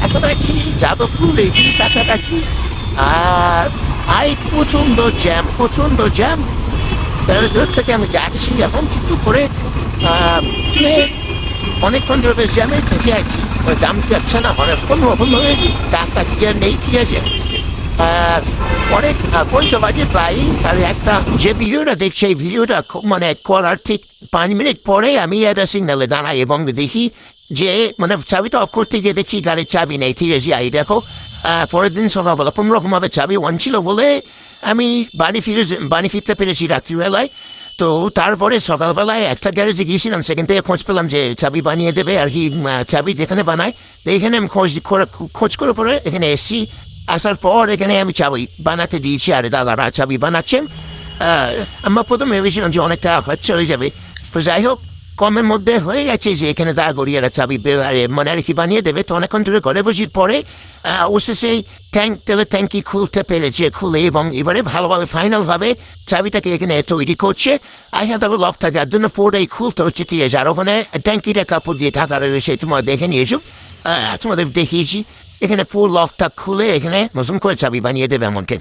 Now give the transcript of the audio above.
এখন আছি যাদবপুর এই কাছাকাছি। আর প্রচন্ড জ্যাম, প্রচন্ড জ্যাম। তার থেকে আমি যাচ্ছি এখন কিন্তু করে মানে অনেকক্ষণ ধরে বেশ জ্যামে ফেঁসে আছি। জাম যাচ্ছে না, মানে কোনো রকম ভাবে রাস্তা ক্লিয়ার নেই, ঠিক আছে। আর পরে পয়সা বাজে প্রায় 1:30। যে ভিডিওটা দেখছি এই ভিডিওটা মানে করার ঠিক 5 মিনিট পরে আমি একটা সিগনালে দাঁড়াই এবং দেখি যে মানে চাবিটা অফ করতে গিয়ে দেখি গাড়ির চাবি নেই, ঠিক আছে। এই দেখো পরের দিন সকালবেলা কোনো রকমভাবে চাবি ওয়ান ছিল বলে আমি বাড়ি ফিরতে পেরেছি রাত্রিবেলায়। তো তারপরে সকালবেলায় একটা গ্যারেজে গিয়েছিলাম, সেখান থেকে খোঁজ পেলাম যে চাবি বানিয়ে দেবে আর কি। চাবি যেখানে বানায় এইখানে আমি খোঁজ করে পরে এখানে এসছি। আসার পর এখানে আমি চাবি বানাতে দিয়েছি, আর দাদারা চাবি বানাচ্ছেন। আমার প্রথমে ভেবেছিলাম যে অনেক টাকা খরচা হয়ে যাবে, তো যাই হোক কমের মধ্যে হয়ে গেছে যে এখানে দাঁড় করিয়ে চাবি মানে আর কি বানিয়ে দেবে। তো অনেকক্ষণ ধরে ঘরে বসির পরে অবশেষে তেলের ট্যাঙ্কি খুলতে পেরেছে, খুলে এবং এবারে ভালোভাবে ফাইনালভাবে চাবিটাকে এখানে তৈরি করছে। তারপর লকটা যার জন্য পুরোটাই খুলতে হচ্ছে, ঠিক আছে। আর ওখানে ট্যাঙ্কিটা কাপড় দিয়ে ঢাকা রয়েছে, তোমার দেখে নিয়েছো, তোমাদের দেখিয়েছি। এখানে পুরো লকটা খুলে এখানে নতুন করে চাবি বানিয়ে দেবে এমনকি।